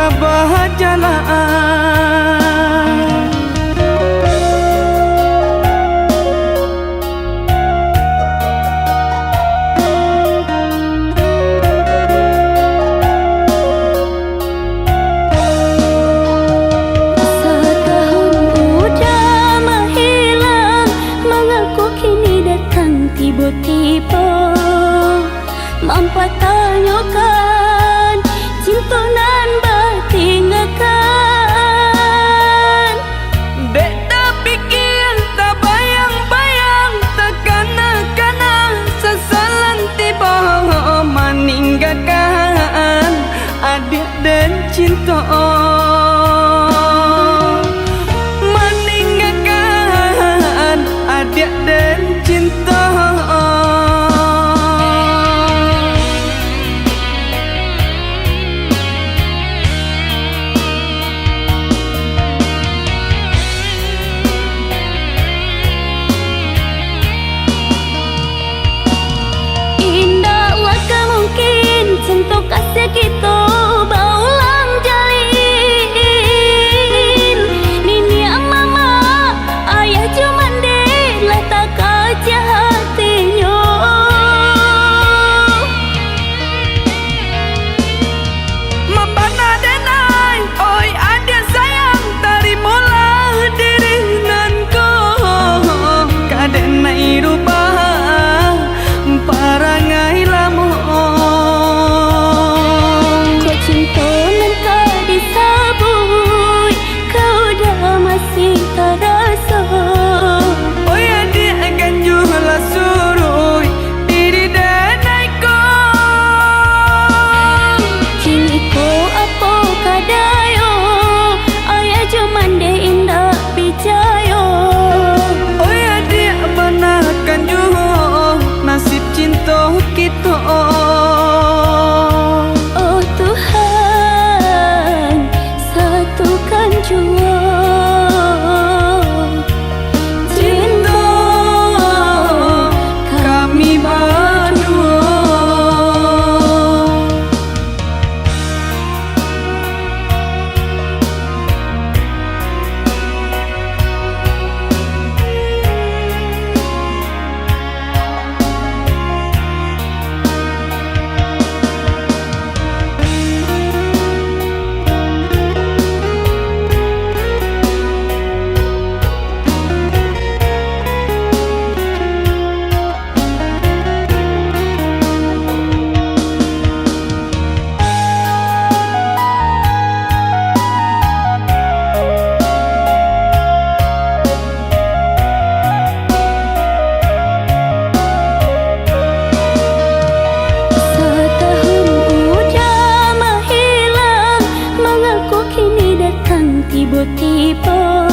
tabah jalan. Tiba-tiba mempertanyakan cinta nan bertinggalkan. Dek tak fikir, tak bayang-bayang, tak kena-kena sesalan tiba meninggalkan adik dan cinta. Meninggalkan adik dan cinta. Untuk kasih kita berulang jalin. Nini mama ayah cuma dek lah tak kerja hatinya. Mambana denai, oi adik sayang, terimalah diri nanku. Kadenai rubah parangai lamu. Nasib cinta kita. Oh Tuhan, satukan jua cinta kami berdua. Tiba-tiba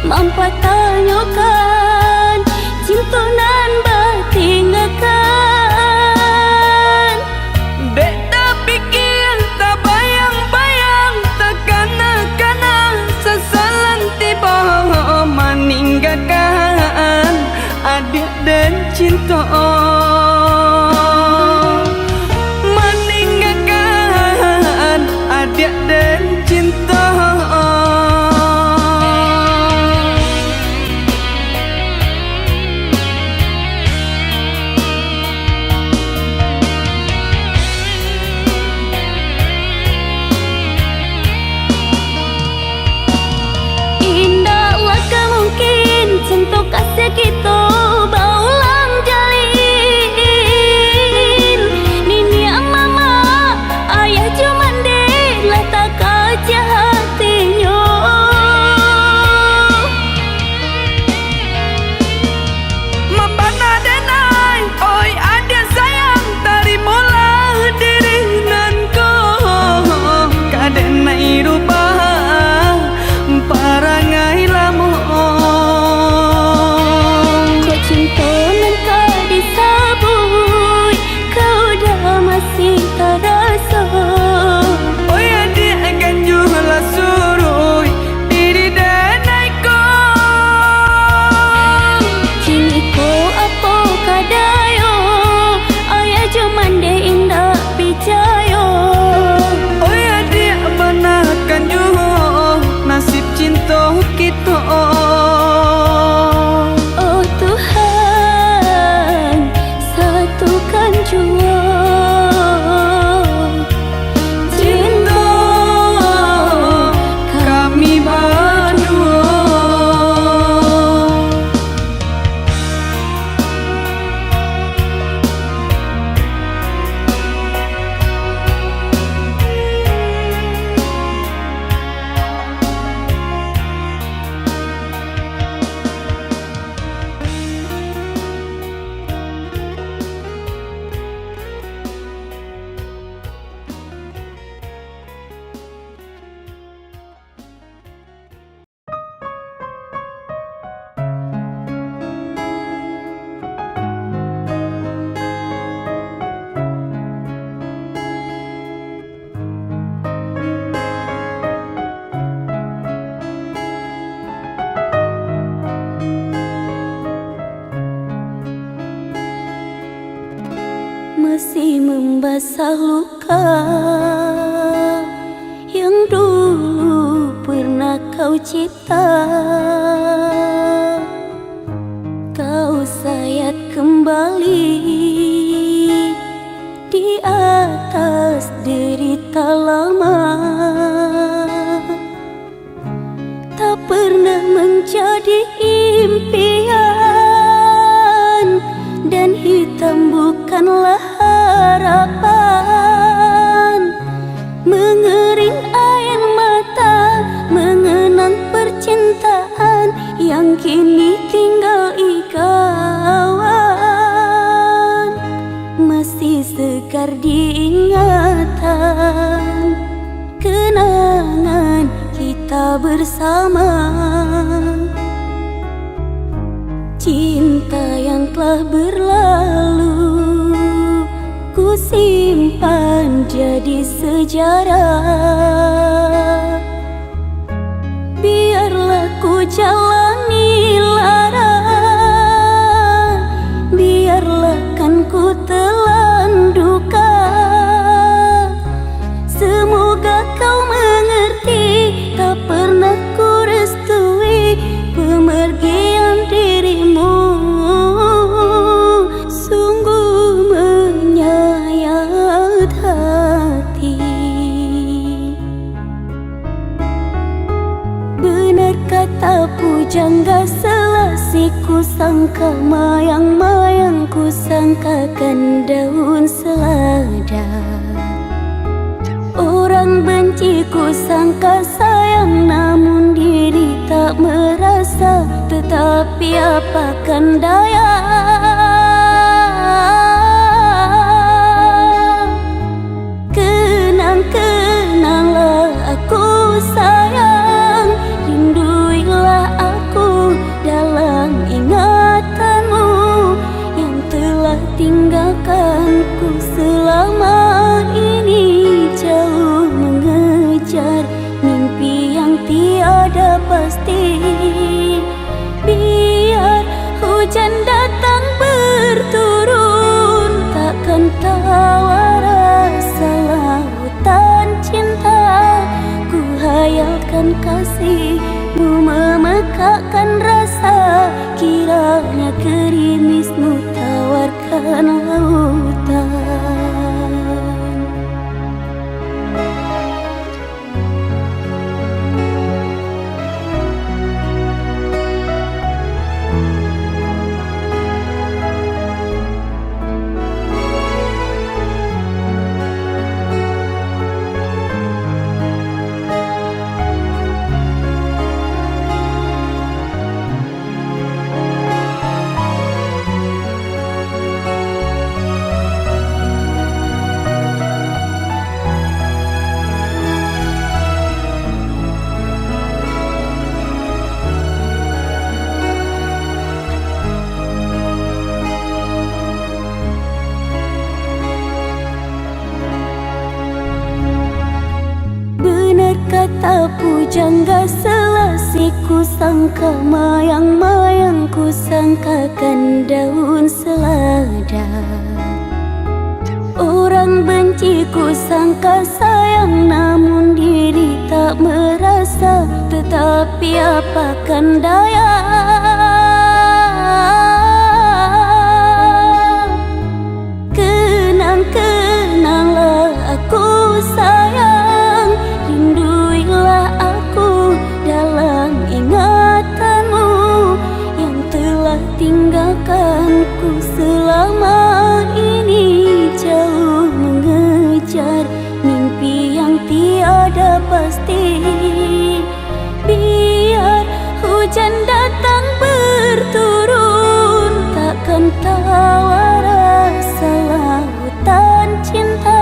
mempertanyakan cinta nan bertinggalkan. Dek tak fikir, tak bayang-bayang, tak kena-kena sesalan tiba meninggalkan adik dan cinta. Meninggalkan adik dan cinta. Indahlah kemungkin untuk kasih kita berulang jalin. masih membasah luka yang dulu pernah kau cipta. Kau sayat kembali di atas derita lama, tak pernah menjadi impian, dan hitam bukanlah harapan. Mengering air mata mengenang percintaan yang kini tinggal ikauan. Masih segar diingatan kenangan kita bersama. Cinta yang telah berlalu ku simpan jadi sejarah. Biarlah ku jalani lara, biarlah kan ku telan duka. Semoga kau mengerti, tak pernah ku restui pemergian dirimu. Sungguh menyayat hati. Benar kata pujangga Selasih, ku sangka mayang-mayang, ku sangkakan daun selada. Orang benci ku sangka sayang, namun diri tak merasa. Tetapi apakan daya, kenang-kenanglah aku sayang. Rinduilah aku dalam ingatanmu yang telah tinggalkanku selama ini. Jauh mengejar mimpi yang tiada pasti. Biar hujan datang berturun, takkan tahu rasa lautan cinta. Ku hayalkan kasihmu memekakkan rasa, kiranya gerimismu tawarkan lautan. Kata pujangga Selasih, ku sangka mayang-mayang, ku sangkakan daun selada. Orang benci ku sangka sayang, namun diri tak merasa. Tetapi apakan daya, kenang-kenanglah aku sayang. Rinduilah aku dalam ingatanmu yang telah tinggalkanku selama ini. Jauh mengejar mimpi yang tiada pasti. Biar hujan datang berturun, takkan tahu rasa lautan cinta.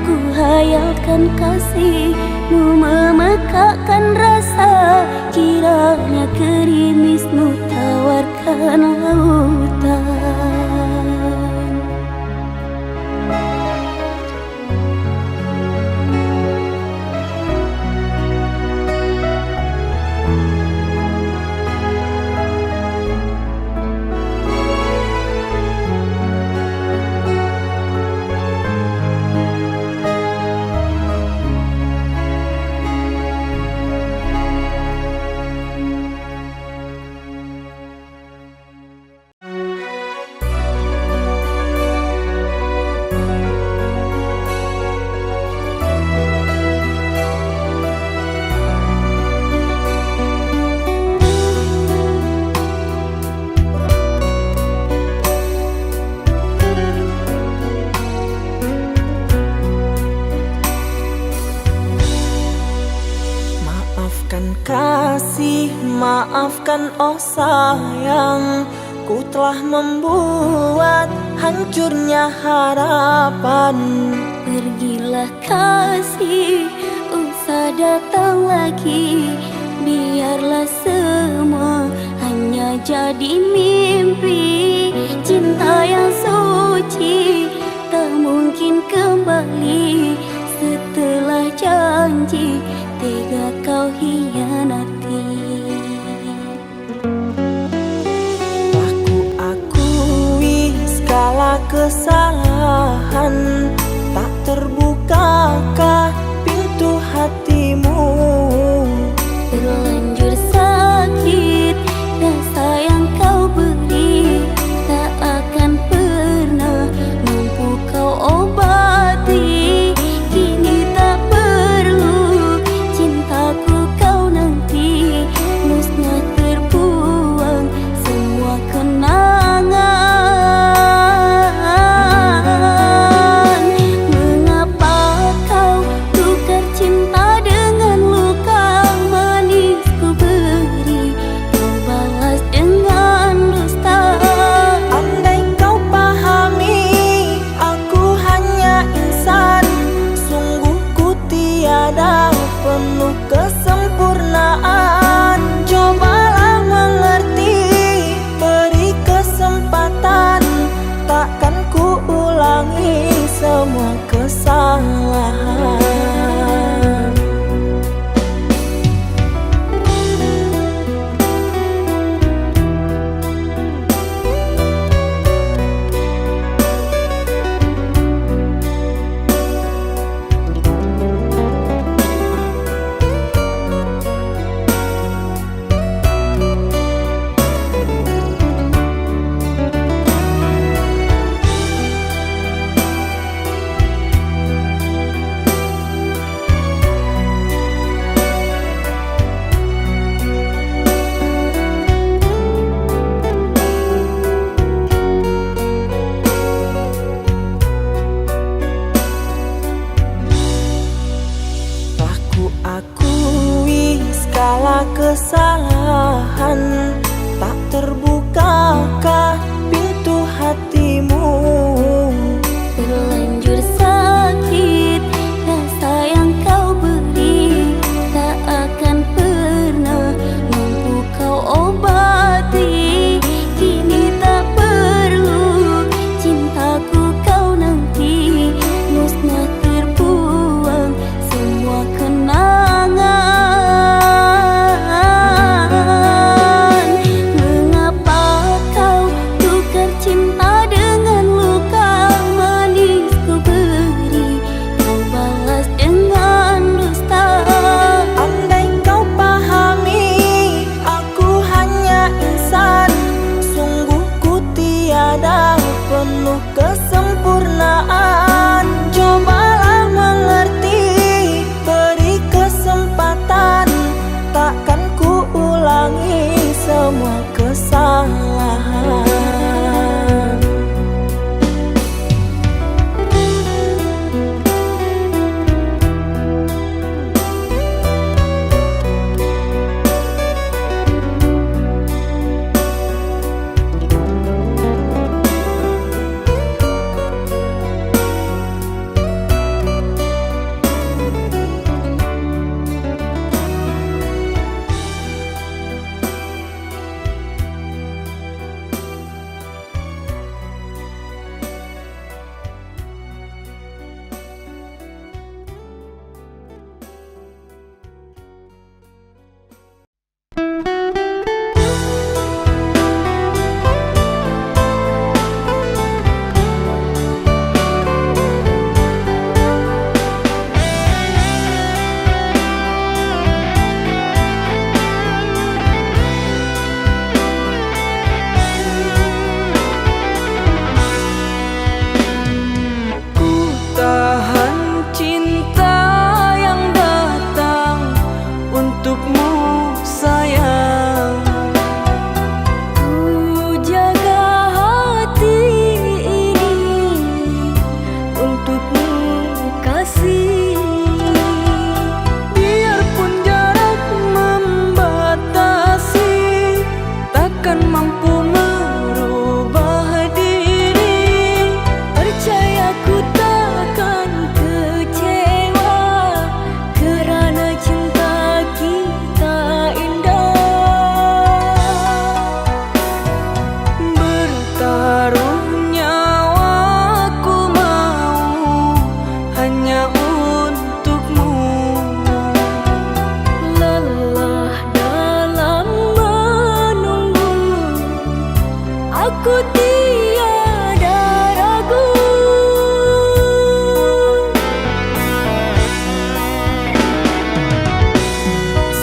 Ku hayalkan kasihmu memekakkan rasa, kiranya gerimismu tawarkan lautan. sayang, ku telah membuat hancurnya harapan. Pergilah kasih, usah datang lagi. Biarlah semua hanya jadi mimpi. Cinta yang suci tak mungkin kembali. Setelah janji, tega kau hianati. Telah ku akui segala kesalahan, tak terbukakah pintu hatimu? Terlanjur sakit rasa yang kau beri, tak akan pernah mampu kau obati. Kini tak perlu cintaku kau nanti, musnah terbuang semua kenangan. Mengapa aku tiada ragu.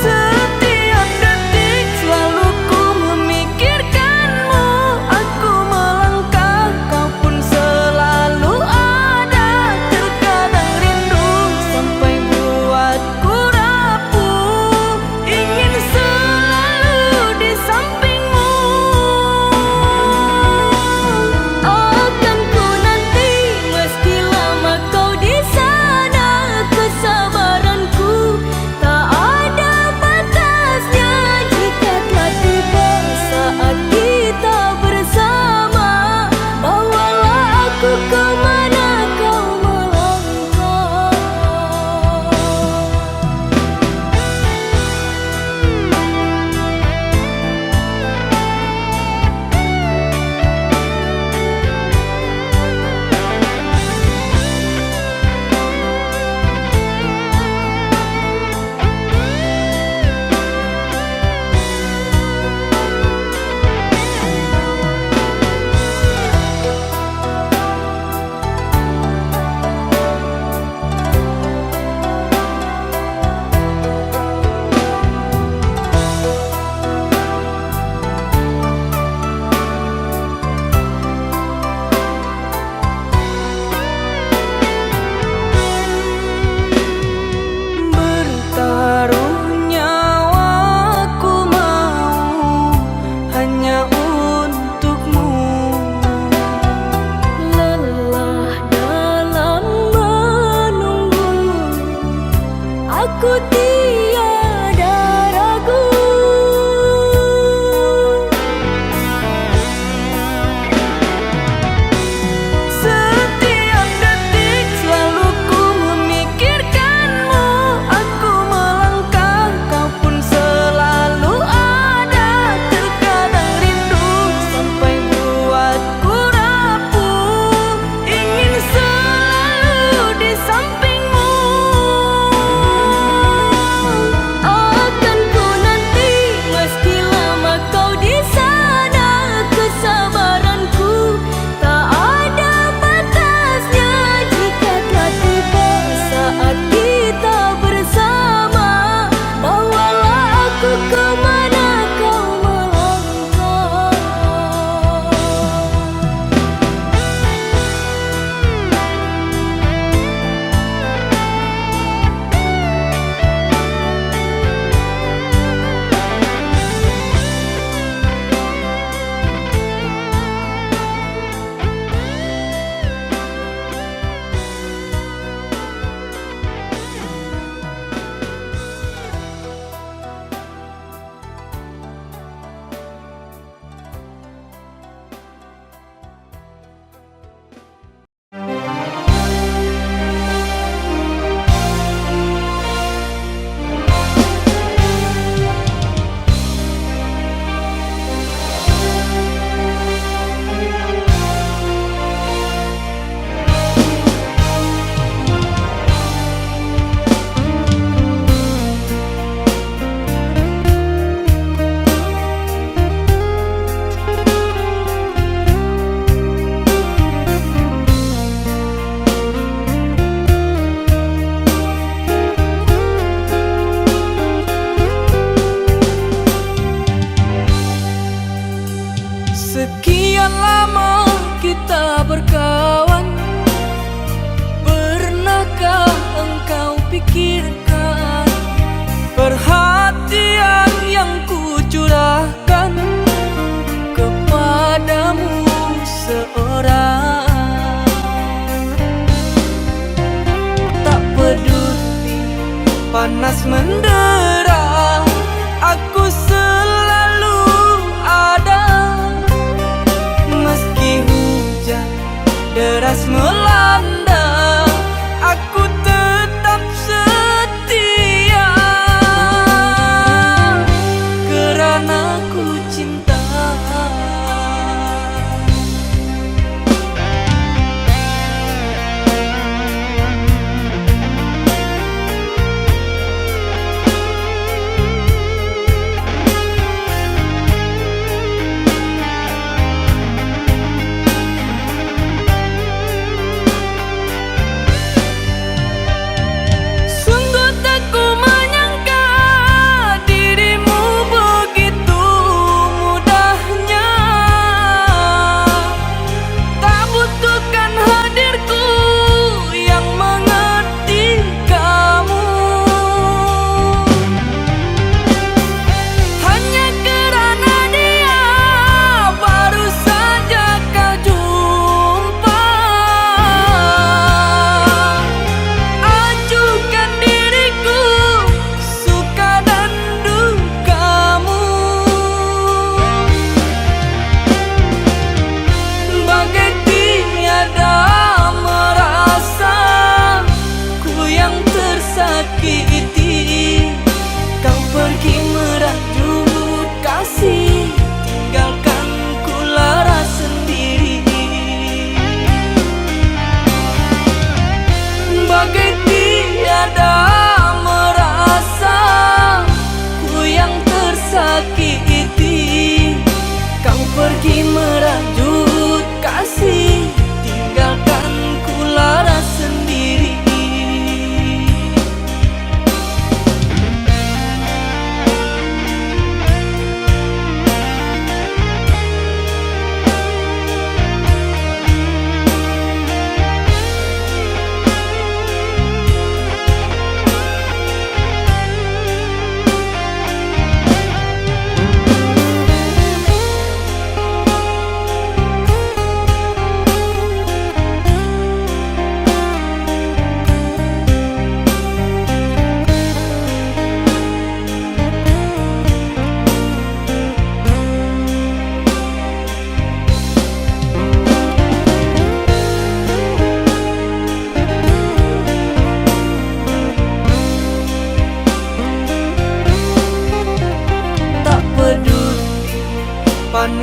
Setiap detik selalu ku memikirkanmu. Aku melangkah, kau pun selalu ada. Terkadang rindu sampai buatku rapuh, ingin selalu di sampingmu. Akan ku nanti meski lama kau di sana. Kesabaranku tak ada batasnya. Jika telah tiba saat kita bersama, bawalah aku kemana kau melangkah. Bertaruh nyawaku mau hanya untukmu. Lelah dalam menunggu, aku tiada ragu. Setiap detik selalu ku memikirkanmu. Aku melangkah, kau pun selalu ada. Terkadang rindu sampai buatku rapuh, ingin selalu di sampingmu. Akan ku nanti meski lama kau di sana. Kesabaranku tak ada batasnya. Jika telah tiba saat kita bersama, bawalah aku kemana kau melangkah. Sekian lama kita berkawan, pernahkah engkau pikirkan perhatian yang ku curahkan kepadamu seorang? Tak peduli panas mendera, aku selalu ada. Meski hujan deras melanda, aku tetap setia. Kerana ku cinta.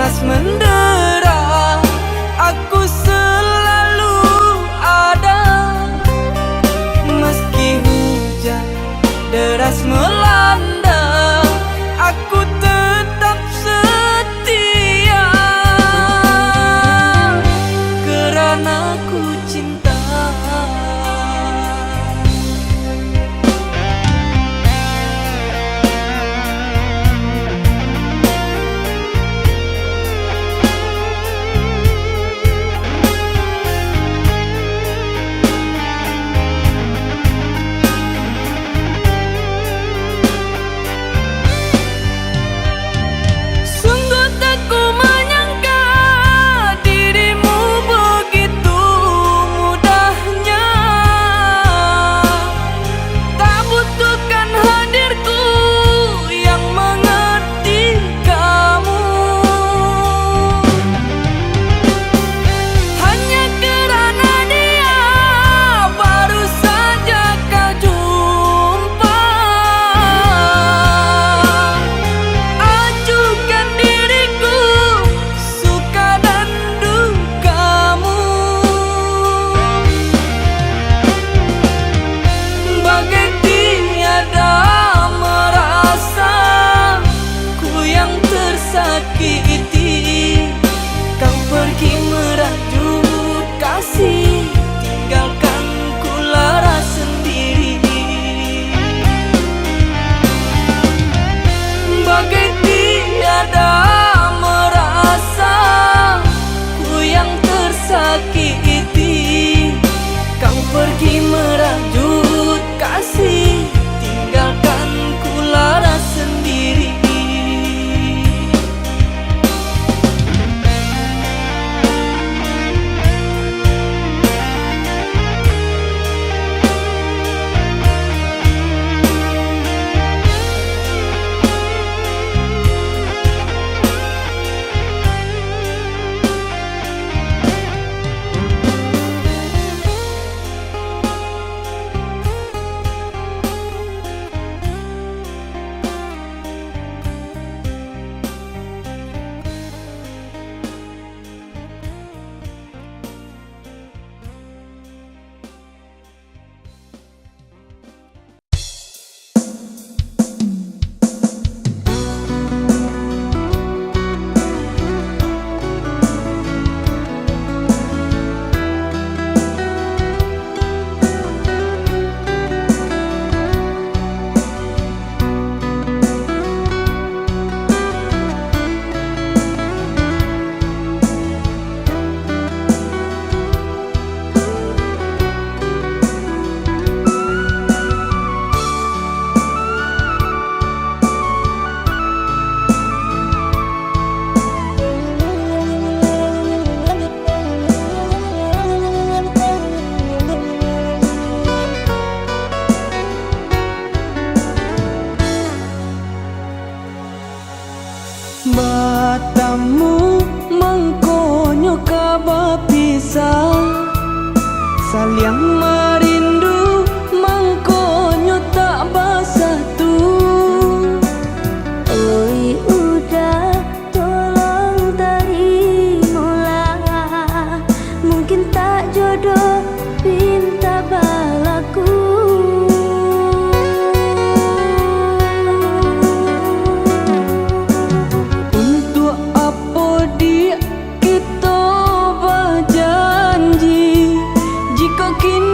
panas mendera, aku selalu ada. Meski hujan deras melanda, aku tetap setia. Karena ku cinta. Sungguh tak ku menyangka dirimu begitu mudahnya. Tak butuhkan hadirku yang mengerti kamu. Hanya kerana dia baru saja kau jumpa. Ajukan diriku suka dan dukamu. Bagai tiada merasa ku yang tersakiti. Kau pergi merajut kasih, tinggalkan ku lara sendiri. Bagai tiada merasa ku yang tersakiti. Kau pergi merajut kasih, tinggalkan ku lara sendiri. Matamu mengkonyo kaba pisah, saling merindu mengkonyo tak bersatu. Oi udah tolong terimalah, mungkin tak jodoh pinta balaku. Untuk apa dia kita berjanji jika kini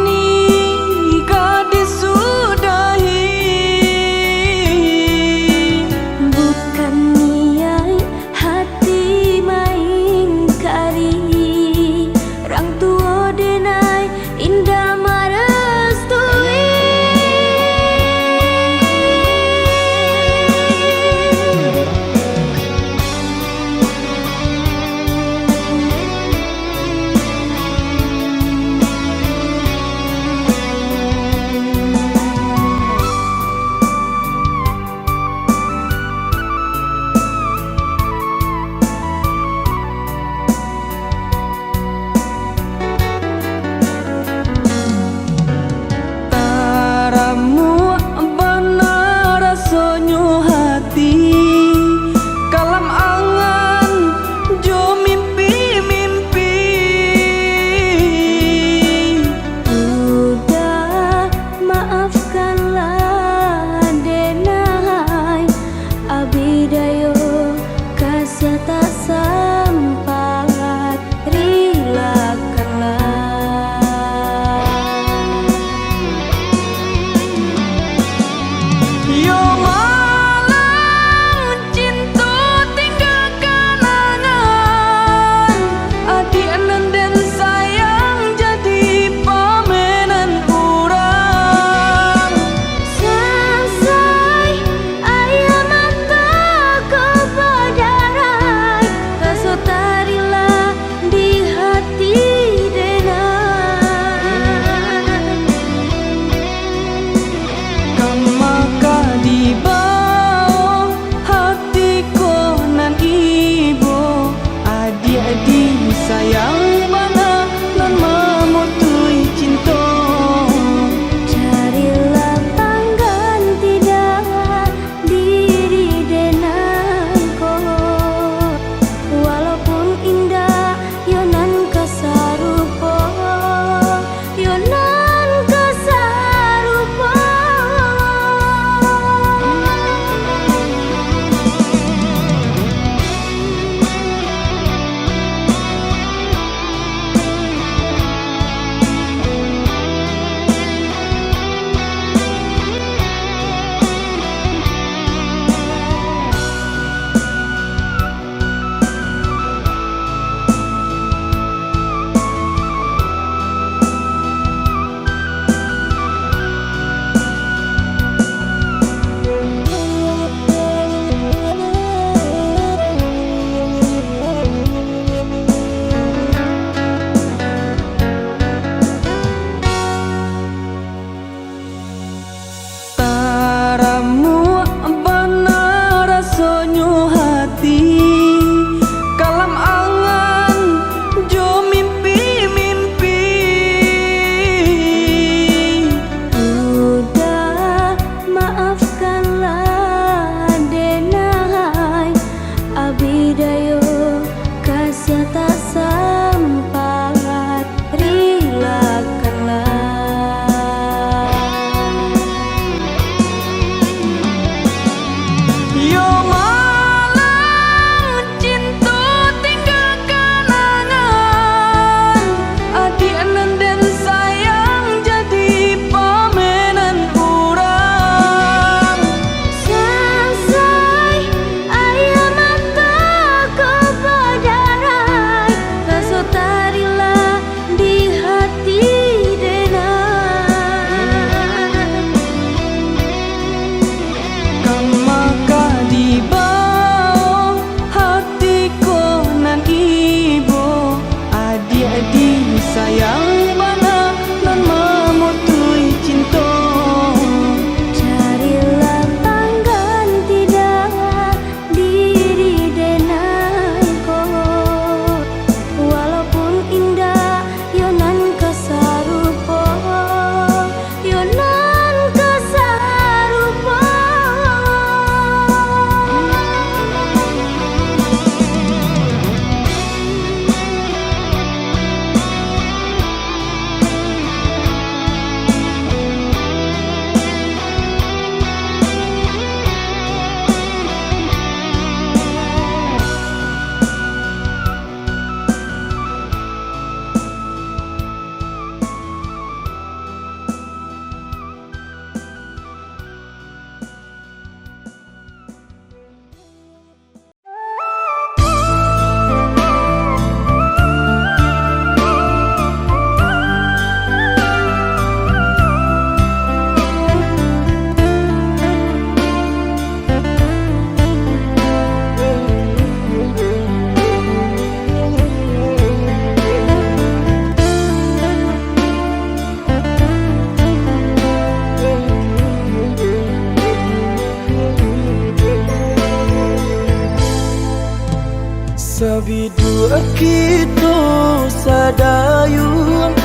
Sabidua kita sadayun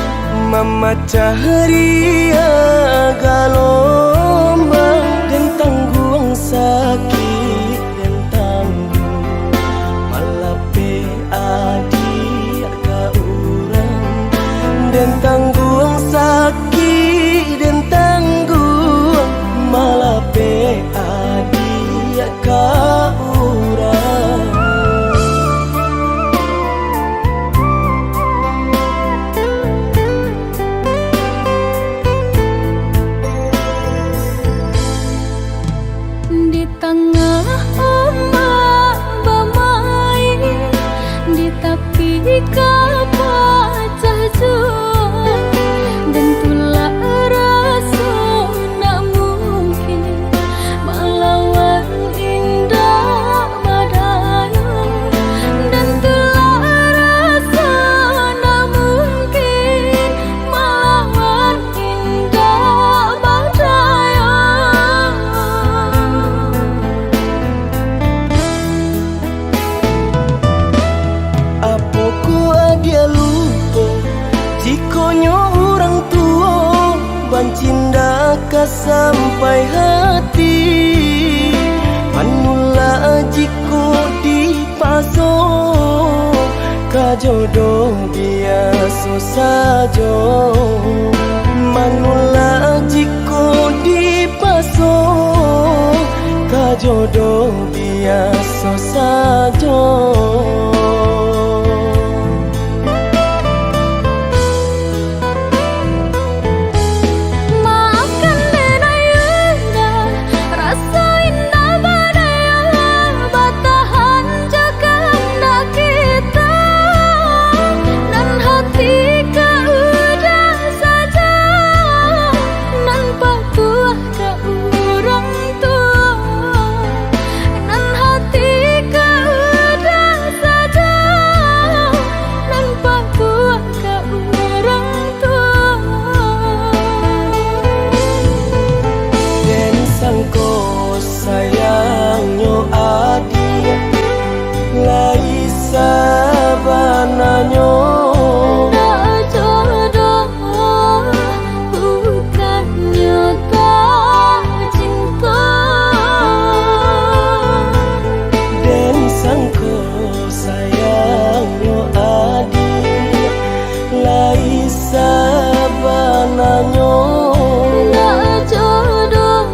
memecah ria galombang dan tanggung sakit dan tanggung malape adi ka urang dan tanggung sakit dan tanggung malape adi ka urang. Di tengah ombak bamai, di tepi kapal juang, dan tulah rasa nak mungkin melawan indah badai, dan tulah rasa nak mungkin melawan indah badai. Dia lupa jikonyo orang tua bancinda ka sampai hati manula jiko di paso ka jodoh biasa saja manula jiko di paso ka jodoh biasa saja. Sayangnya adik lai sabananya nak jodoh bukannya tak cinta dan sangko sayangnya adik lai sabananya nak jodoh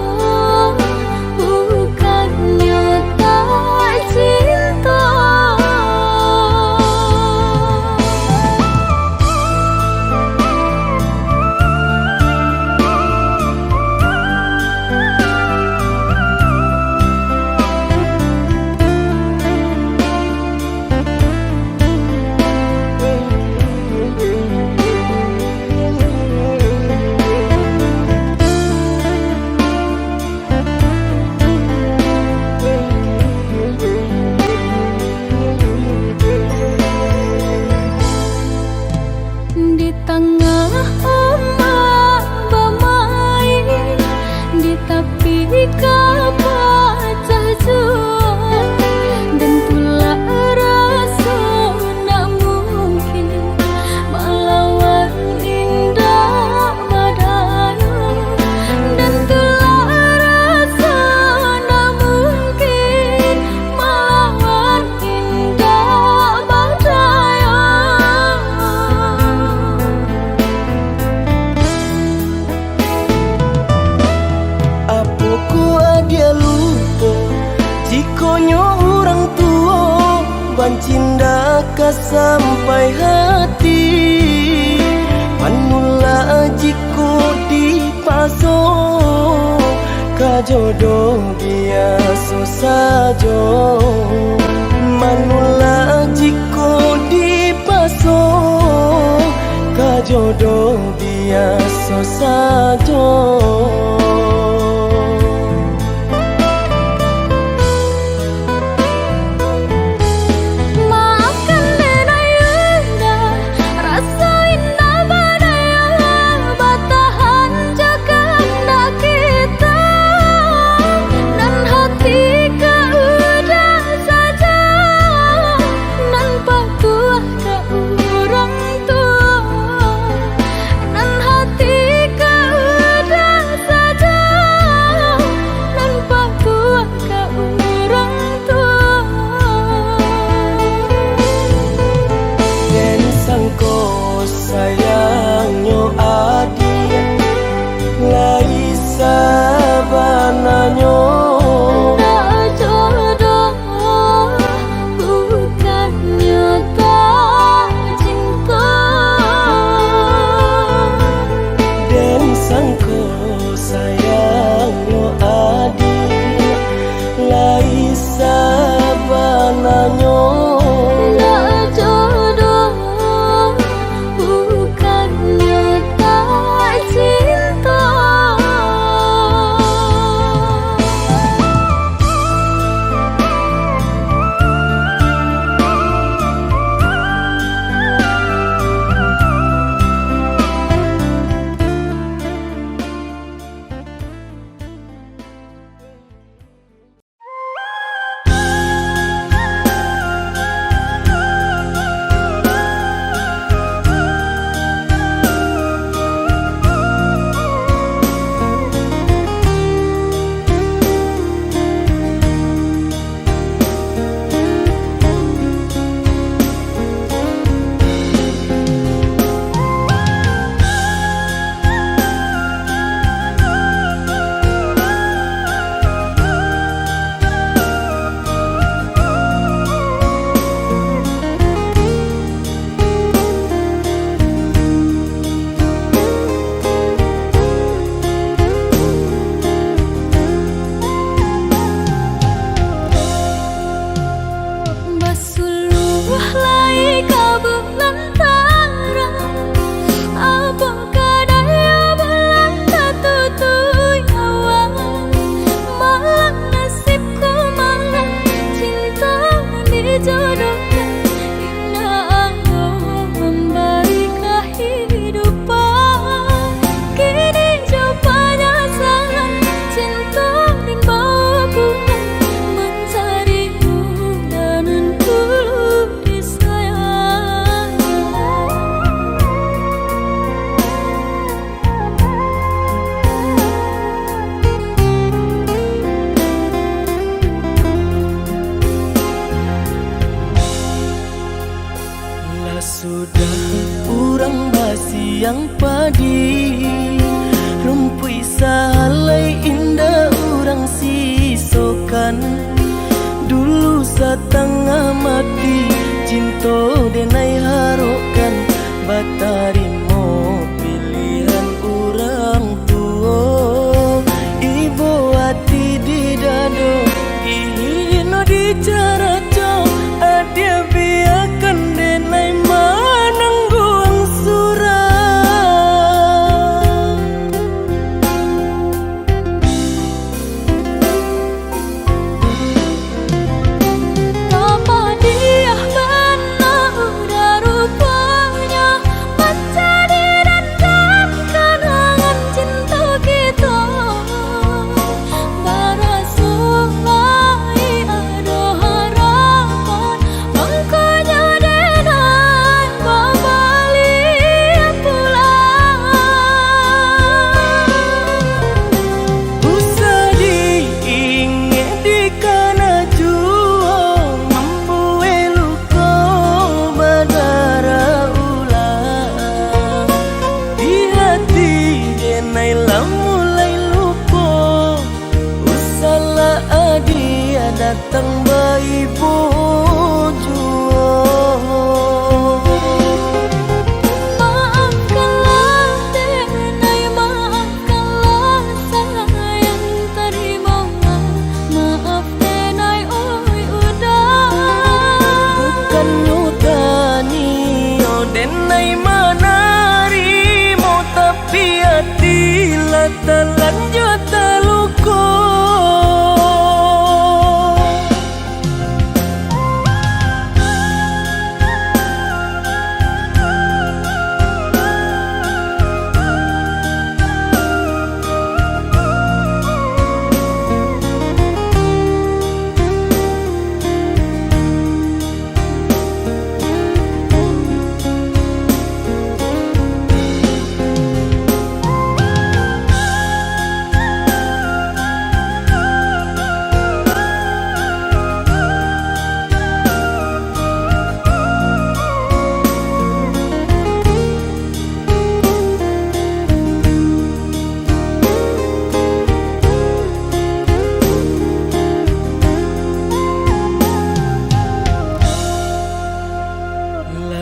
di tengah ombak bamai, di tepi kapal juang, dan tulah rasa nak mungkin melawan indah badai, dan tulah rasa nak mungkin melawan indah badai. Dia lupa jikonyo orang tua bancinda ka sampai hati manula jiko di paso ka jodoh biasa saja manula jiko di paso ka jodoh biasa saja. sayangnya adik lai sabananyo yang padi rumpui salai indah urang sisokan dulu satengah mati cinta denai harokan batarimo pilihan urang tua ibu hati di dado ino di cara co adia biarkan denai manangguang surah datang bayi bojo maafkanlah denai maafkanlah sayang terima maaf denai oi udah bukan nyutani oh denai manari mau tapi hati lah terlanjut terluka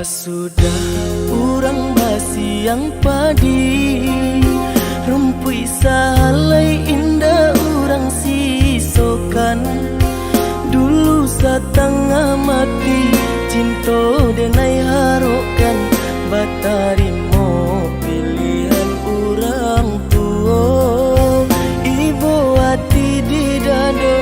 Sudah urang basiang padi rumpui salai indah urang sisokan dulu satengah mati cinta denai harokan batarimo pilihan urang tua ibu hati di dado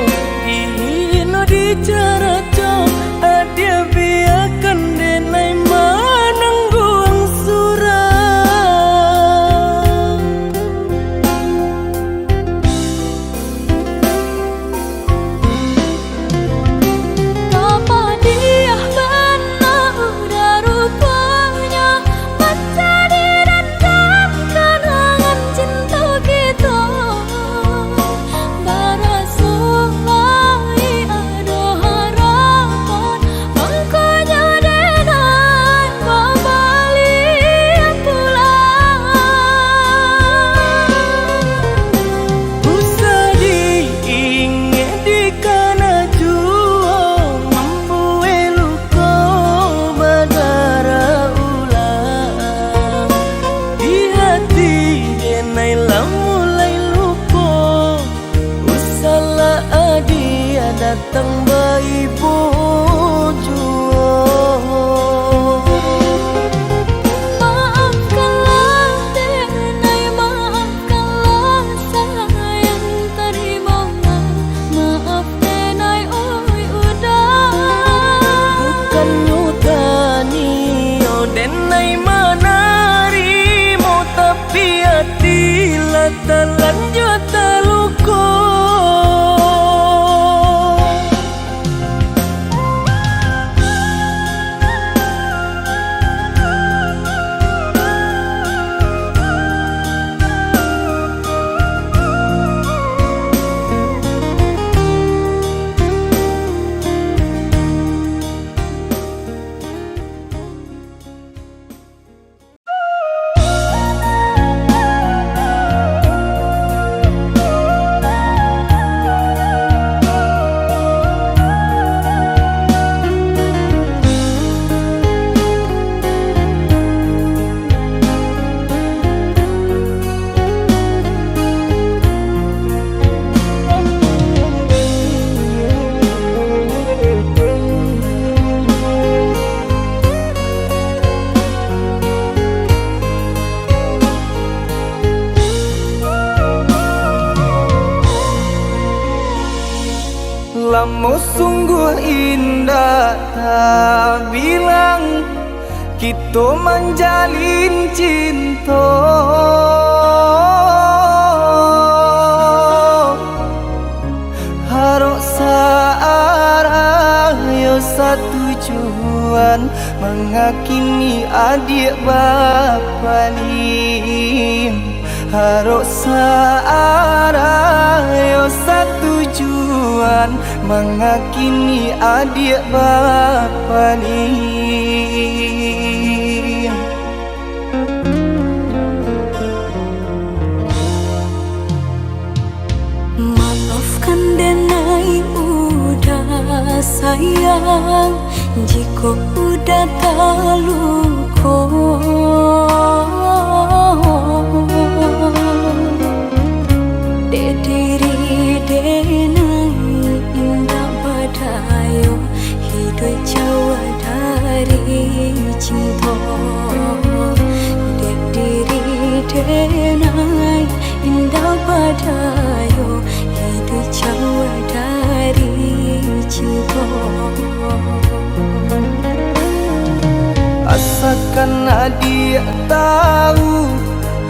dihino di cara cok adia biarkan denai manangguang surang Apa dia benar udah rupanya menjadi dendam kenangan cinta kita Barasulai ada harapan Mangkanya denai babalik pulang Usah diingat di kana jua Membue luka badara ulang Di hati denai lah mulai lupa Usahlah adia datang bayi jua Maafkanlah denai maafkanlah sayang terimolah Maaf denai oi udah Bukan nyutani oh denai manarimo Tapi hatilah terlanjut terluka Lama sungguh indah tak bilang kita menjalin cinta Harok searah yo satu tujuan Mengakini adik bapa ni Harok searah yo satu tujuan Mengakini adik bapa ni Maafkan denai udah sayang Jika udah terluka Dek diri denai indah badayo Hidup jauh dari cinta Dek diri denai indah badayo Hidup jauh dari cinta Asalkan adik tahu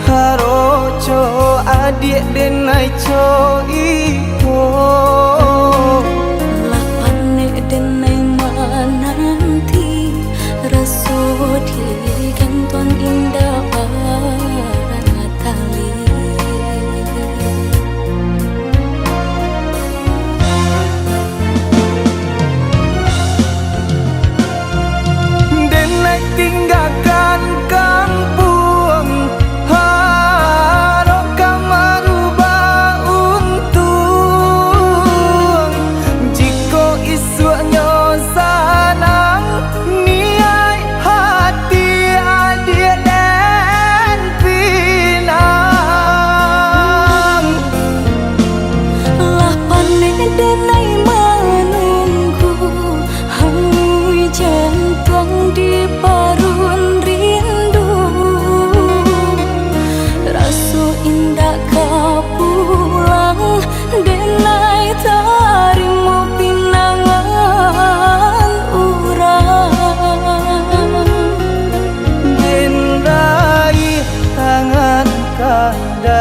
Haroco adik denai co iko Lapane denai mananti Rasudi gantuan indah tali Denai tinggalkan kampung Haroka merubah untung Jika isunya sanang niai hati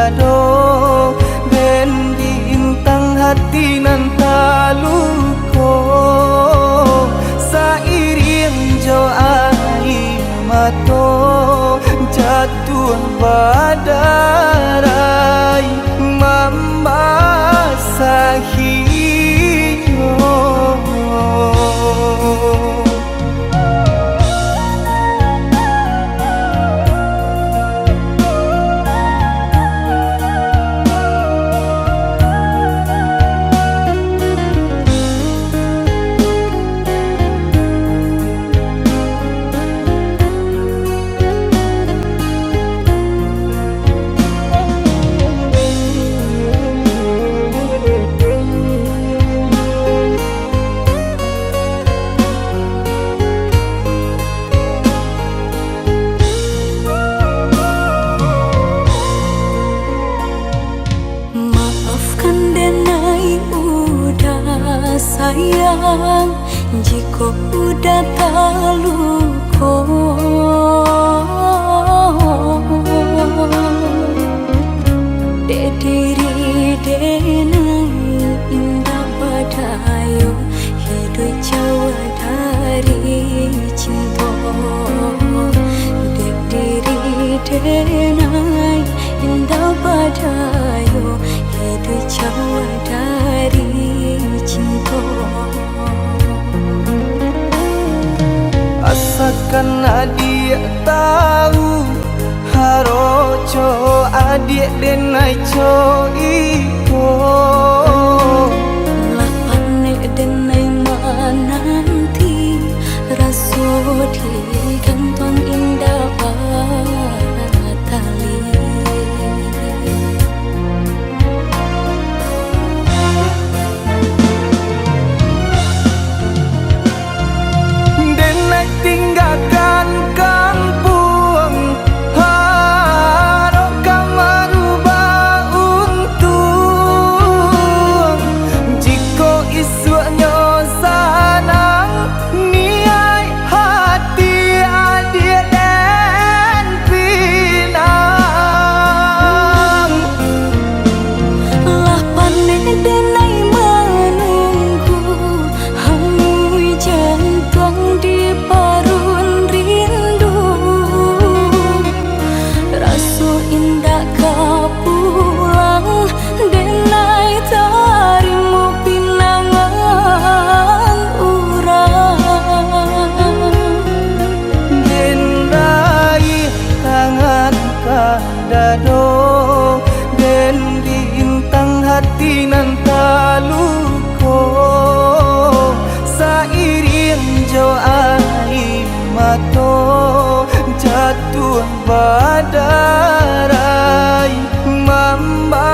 dado Den bintang hati nan taluko Sairing jo air mato Jatuh badarai Membasahi sayang jika udah terluka Dek diri denai indah padayo hidup jauh dari cinta Dek diri denai indah padayo hidup jauh dari cinta Asakan adik tahu Haroco adik denai co iko Lapane denai mananti Raso di kantong indah batali Tinggalkan kampung Harap kamar ubah untung Jika isunya sanang Niai hati adik dan pinang Lapane denai menunggu Hangui jantung di indah kau pulang denai tarimu pinangan urang Denai tangan kadado Den bintang hati nan taluko Sairing jo air mato Jatuh badarai membasahi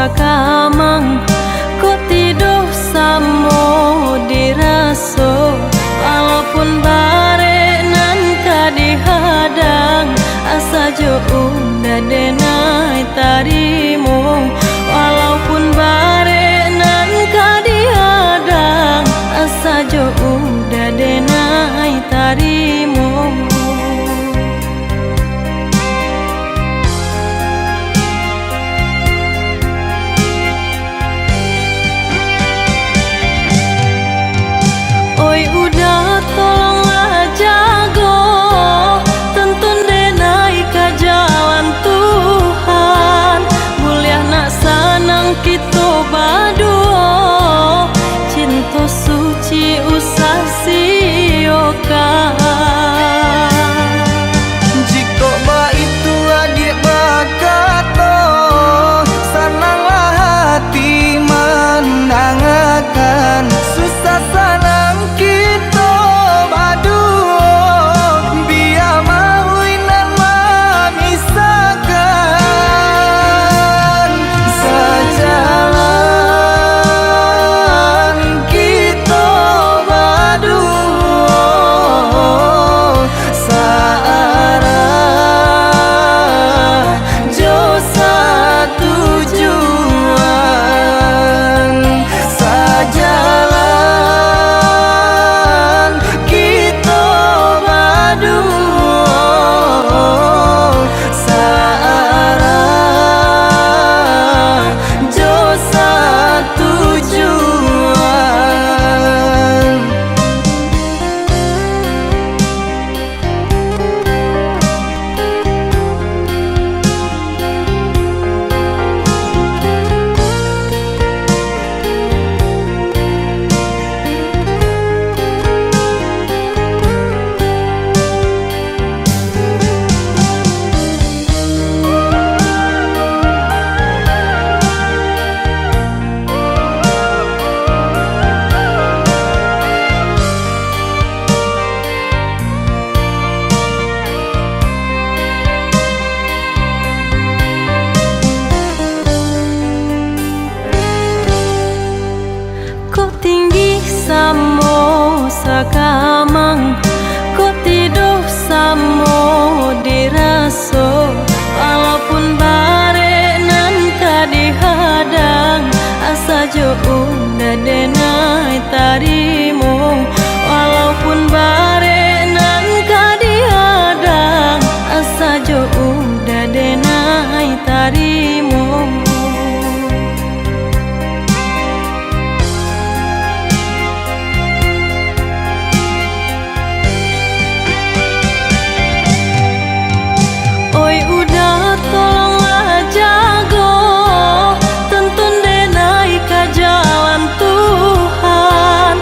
sakamang kok tidur samo diraso walaupun bare nan kadihadang asa jo udah denai tarimu walaupun bare nan kadihadang asa jo udah denai tarimu. Oi udah tolonglah jago tuntun denai ke jalan Tuhan mulia nak sanang kita baduo cinta suci usah siokan. Jika ba itu adik bakato sananglah hati menangakan susah sanang kita baduo biar mahuinan memisahkan sejalan kita baduo searah jo satu tujuan sejalan kita baduo searah jo satu tujuan. Kok tinggi samo sakamang kok tidur samo diraso walaupun bare nan kadihadang asa jo udah denai tarimu walaupun bare nan kadihadang asa jo udah denai tarimu. Oi udah tolonglah jago tuntun denai ke jalan Tuhan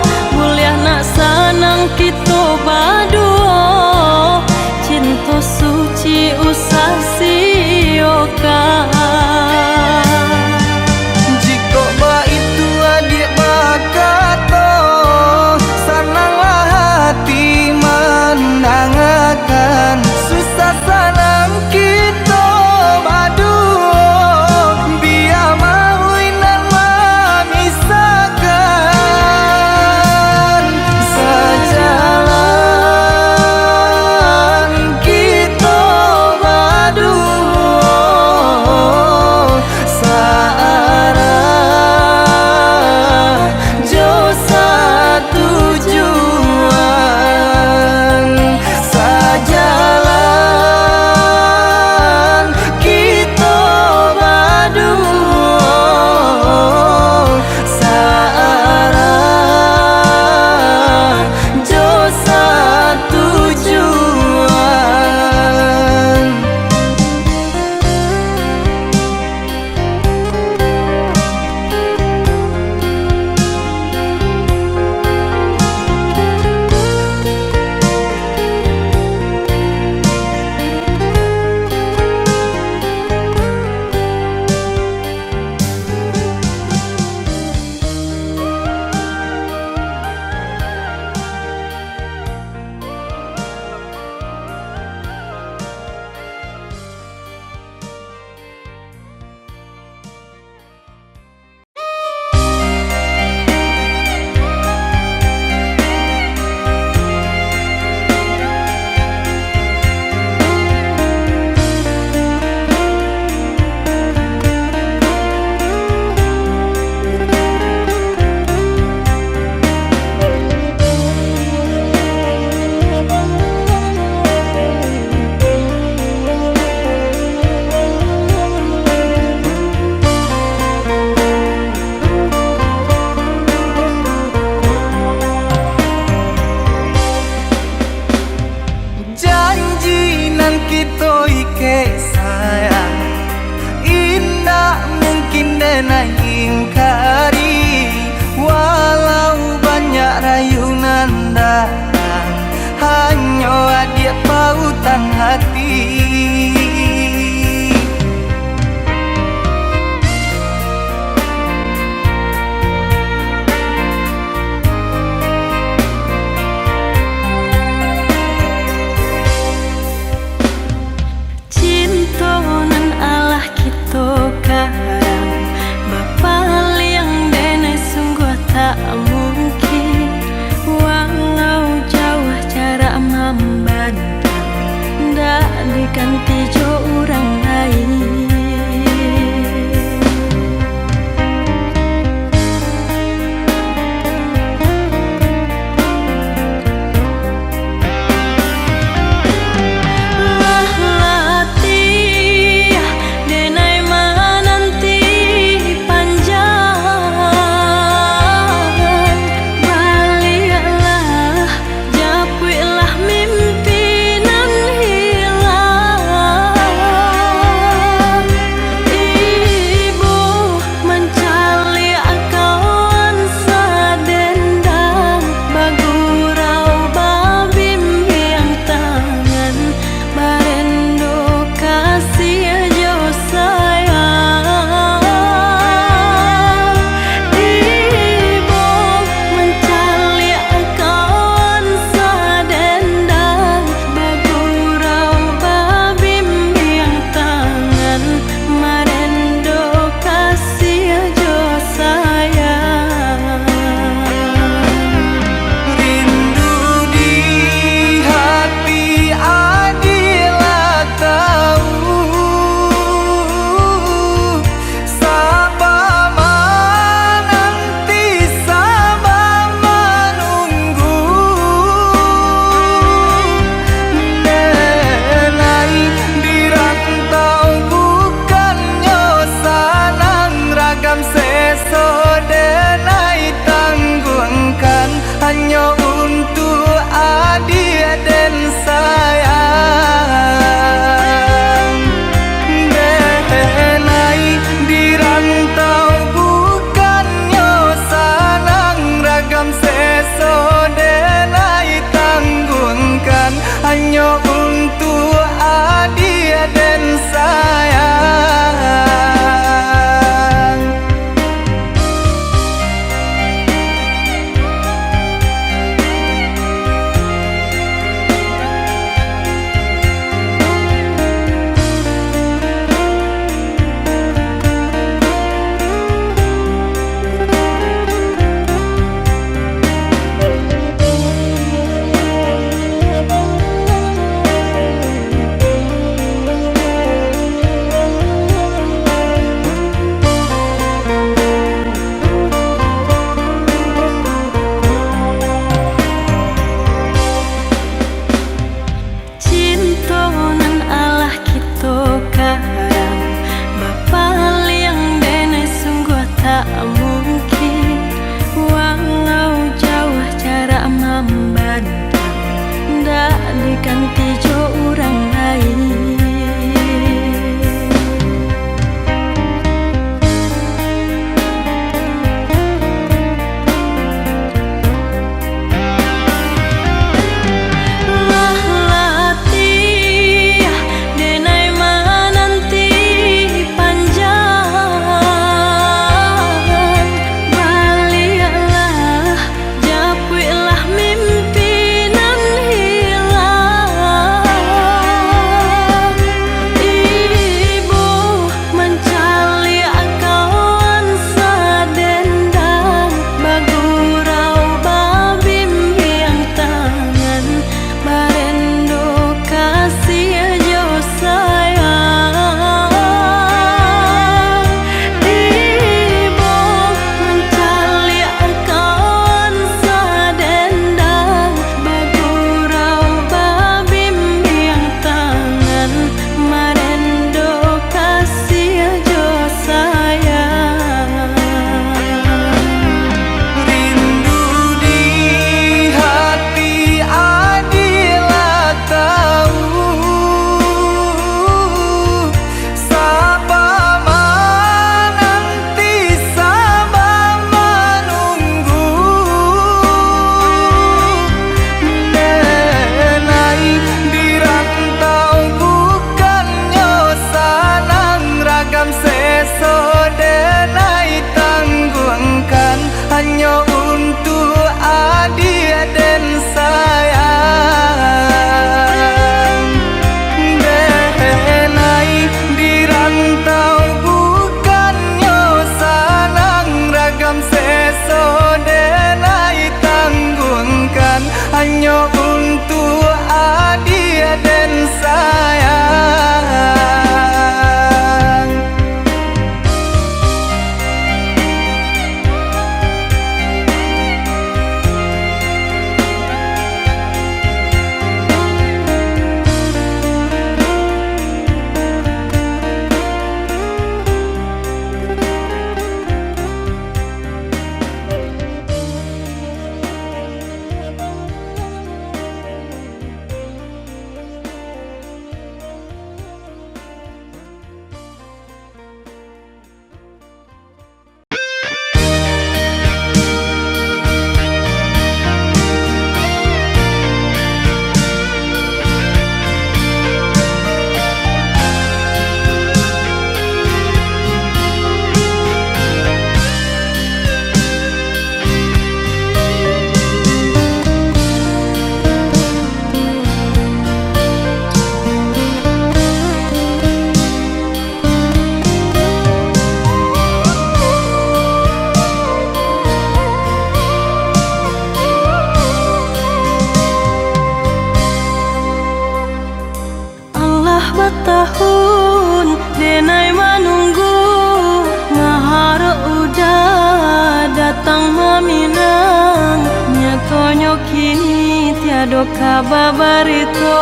tiado kababarito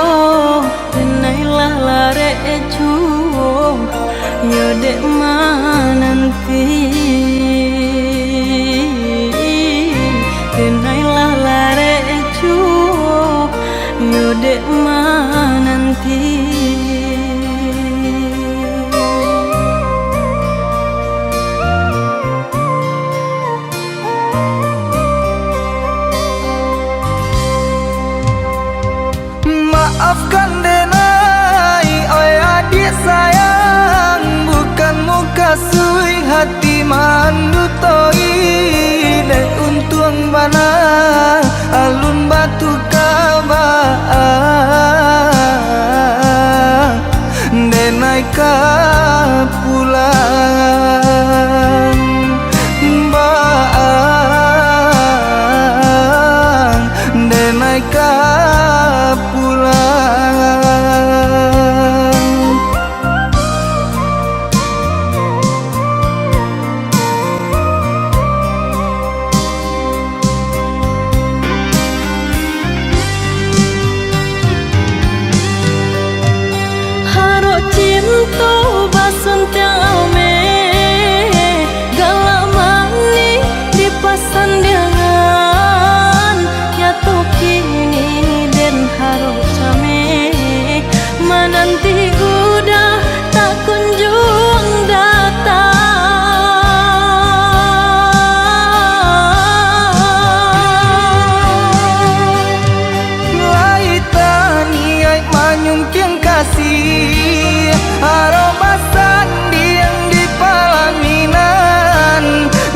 tenailah lare ecuo yo dek mananti tenailah lare ecuo yo dek mananti. Maafkan denai, oi adik sayang, bukan muka sui hati mandu toi. De untung bana alun batu kaba, denai ka pulang baang, denai ka aroma sandiang di palaminan,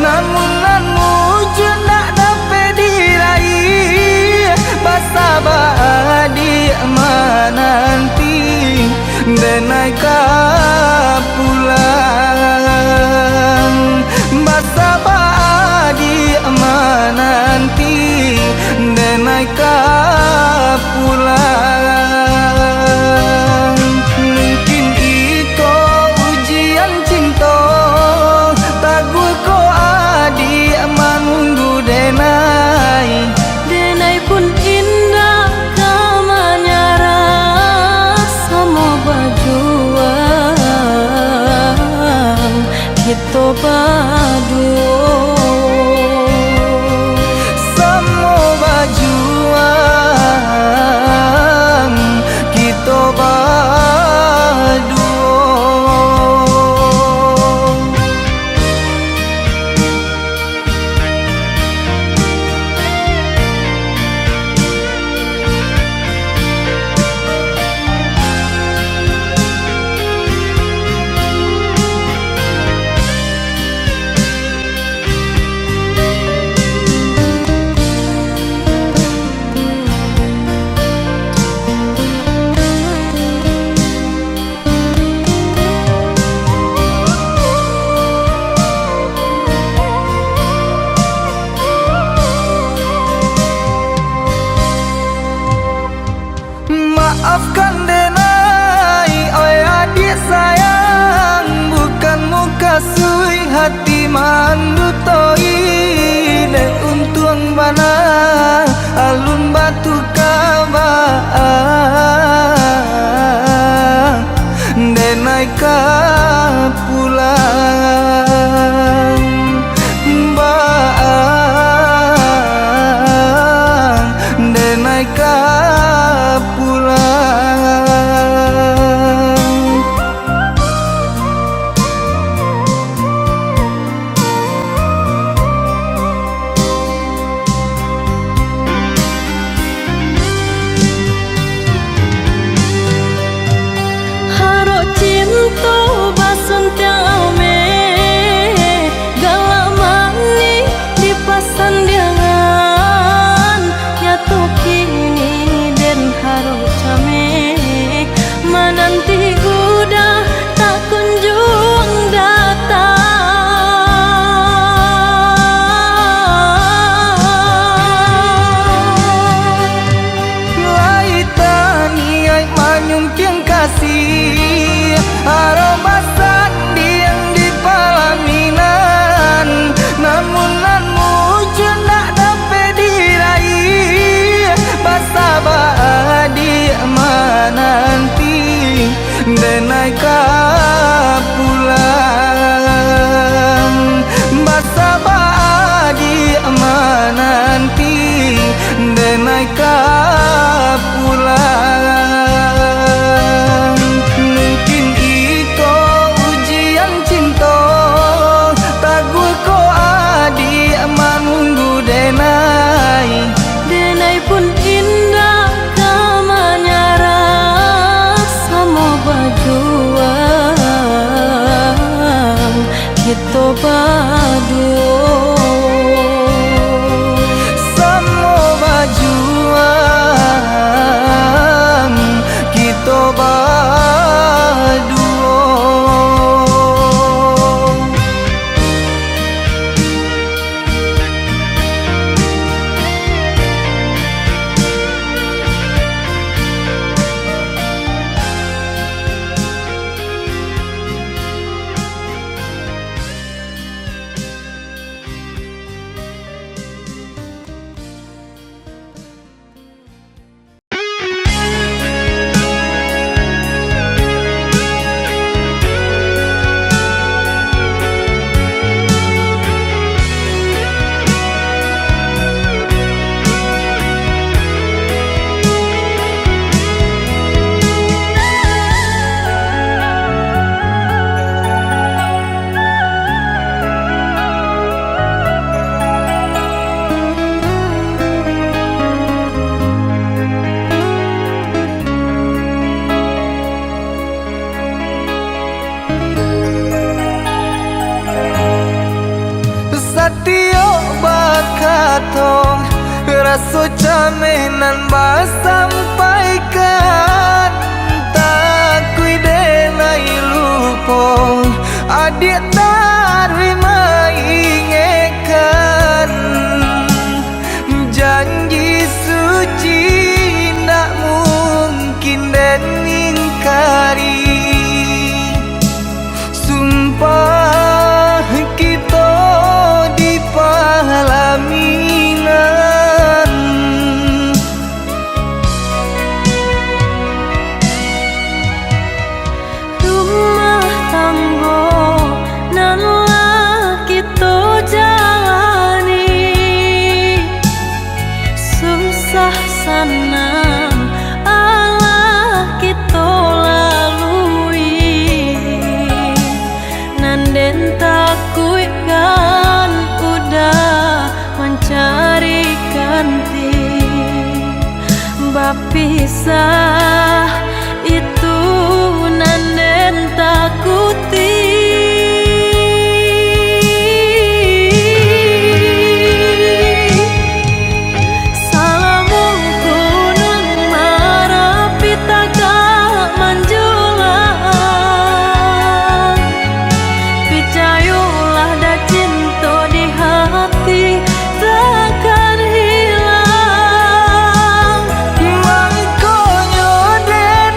namun muju nak dapat diraih. Basabah di mananti denai ka pulang, basabah di mananti denai ka pulang. Denai pun indah kamanyara sama bajuang kita berdua. Sama bajuang kita berdua. Maafkan denai, oi adik sayang, bukan muka sui hati mandu toi. De untung bana alun batu kaba, denai ka pulang baang, denai ka Haro cinta tong Raso camenan ba sampaikan Takui denai lupo Adik tarwi maingekan Janji suci nak mungkin den ingkari Sumpah kita di palaminan Rumah tangga nan lah kita jalani Susah senang Allah kita lalui Nanden takui kan udah mencari ganti Bapisah itu nanden takuti Salamu gunung marapi tagak menjulang Picayolah da cinta di hati takkan hilang Mangkonyo den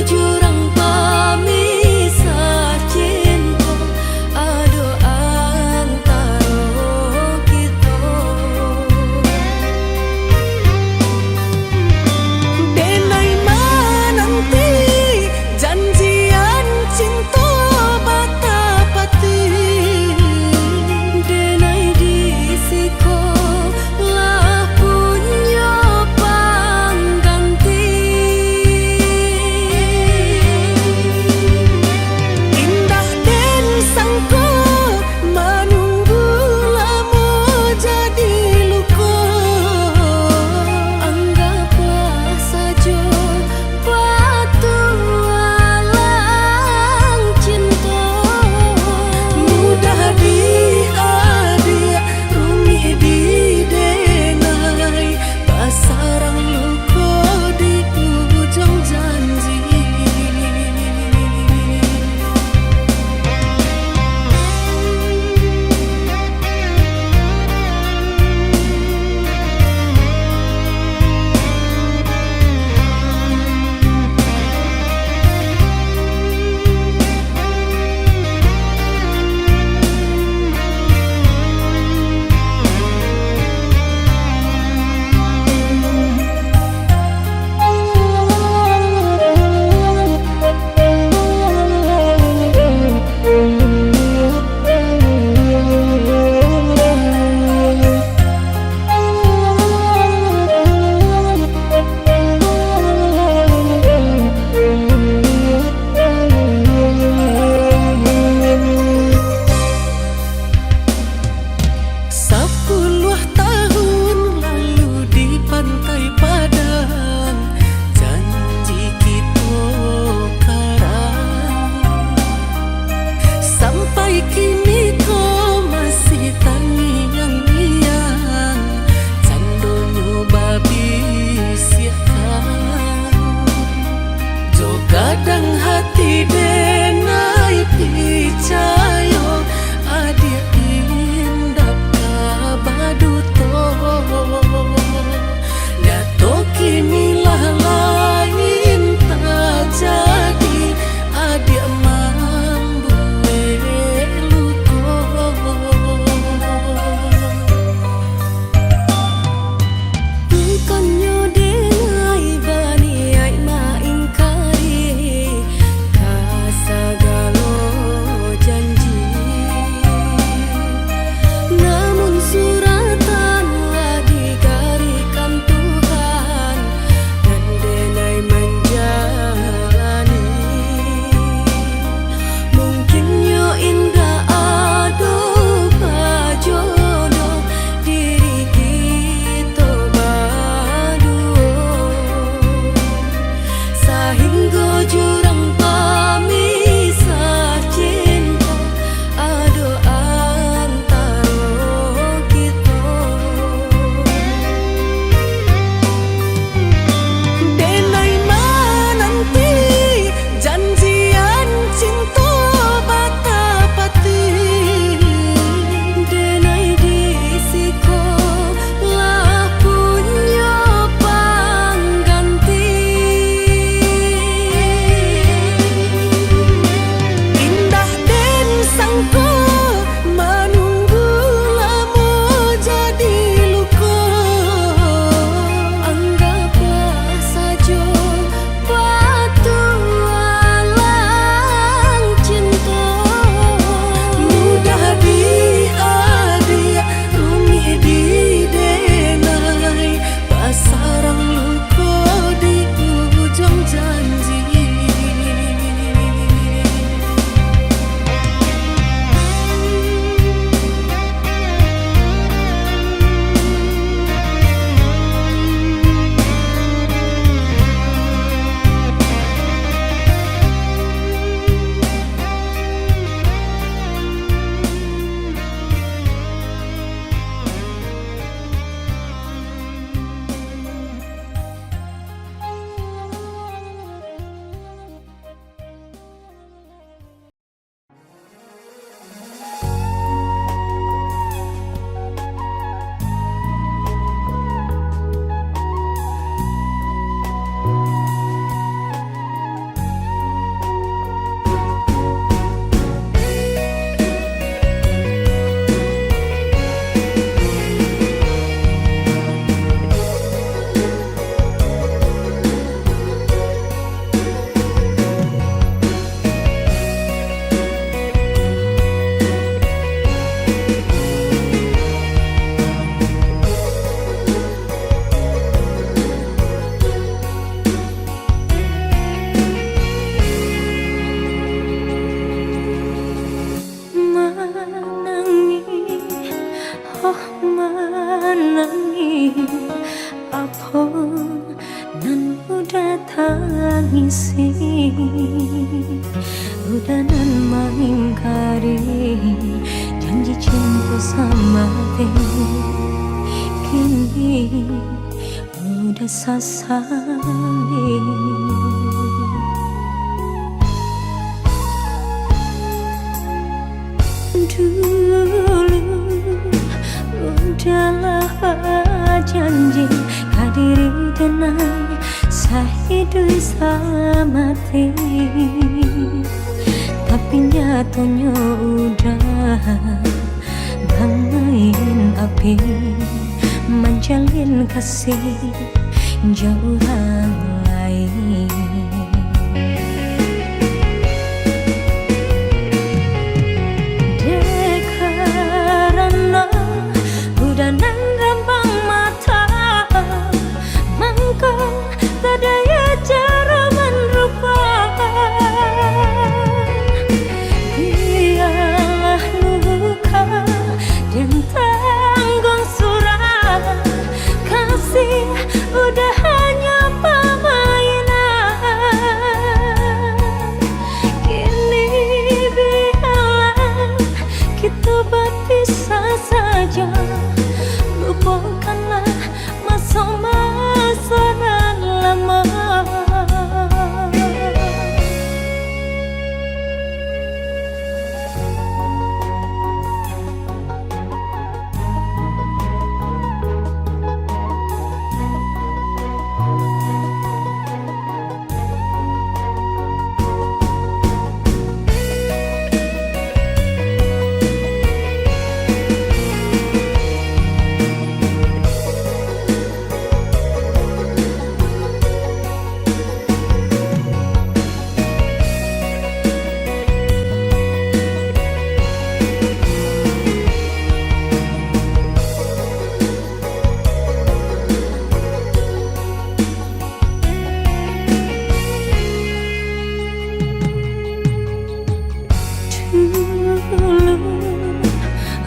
jurang pamisah cinta ado antara kita. Denai menanti janjian cinta batapati. Denai disiko lah punya pangganti. kasih udah nan mengingkari janji cinta sama diri, kini udah sesali. Dulu udahlah janji hadiri tenang sehidup selamati, tapi nyatanya udah banggain api menjalin kasih jauh orang lain. Udah hanya permainan, kini biarlah kita berpisah saja. Lupakanlah masa-masa yang lama.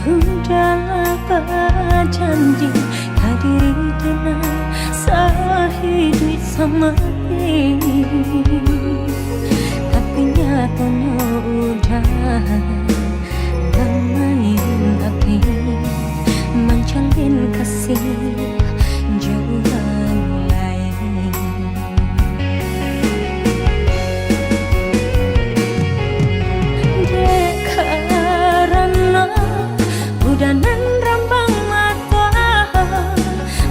Udahlah berjanji hadiri tenang sehidup sama ini, tapi nyatanya udah bermain api menjalin kasih jauh orang lain. Udah nan rambang mata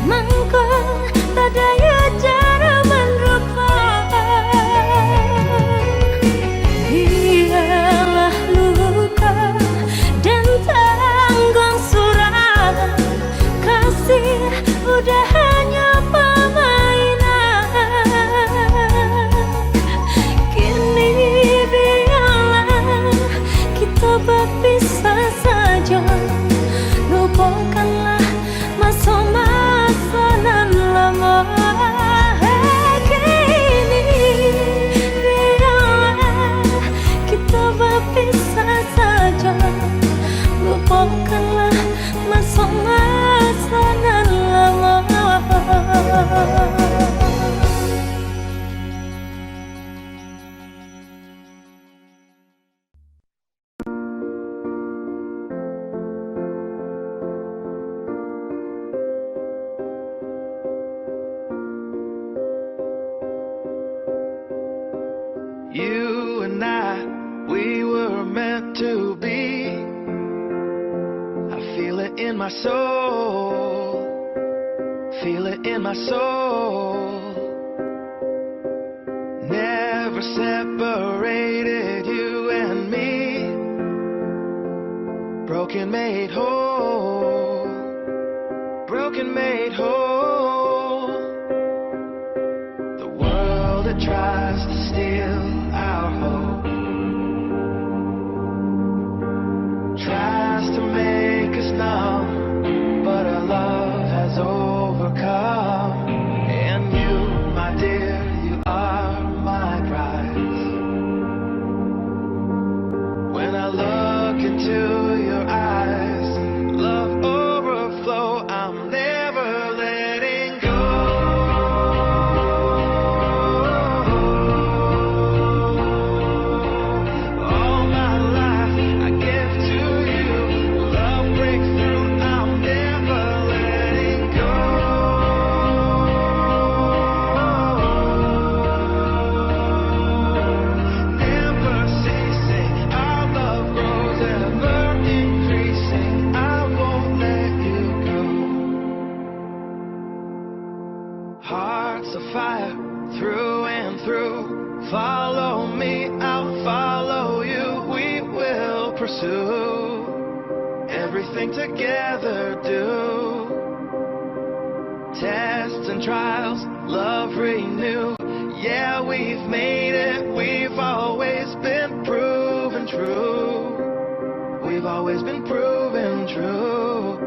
mangko tak daya cara melupakan, biarlah luka dan tanggung surat kasih udah hanya permainan, kini biarlah kita berpisah saja. Lupakanlah masa-masa nan lama, kini biarlah kita berpisah saja. Lupakanlah masa-masa nan lama. You and I, we were meant to be. I feel it in my soul, feel it in my soul. Never separated, you and me. Broken made whole, broken made whole. The world that tries to steal our hope tries to make us numb, but our love has overcome. And you, my dear, you are my prize. When I look into your eyes, love overflow, I'm never letting Follow me, I'll follow you. We will pursue everything together. Do tests and trials, love renew. Yeah, we've made it. We've always been proven true. We've always been proven true.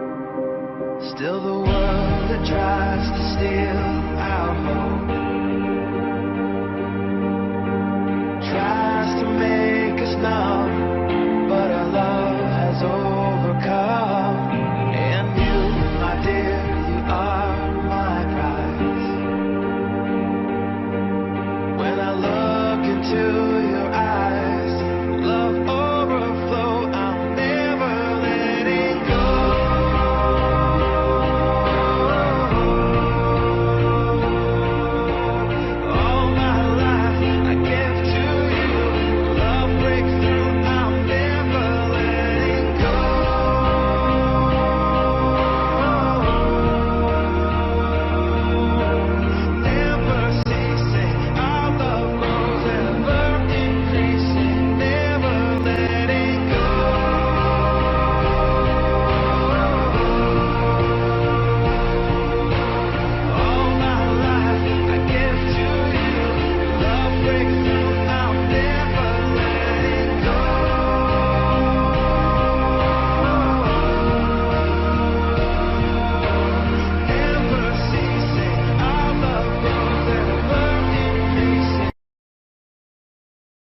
Still the world that tries to steal our hope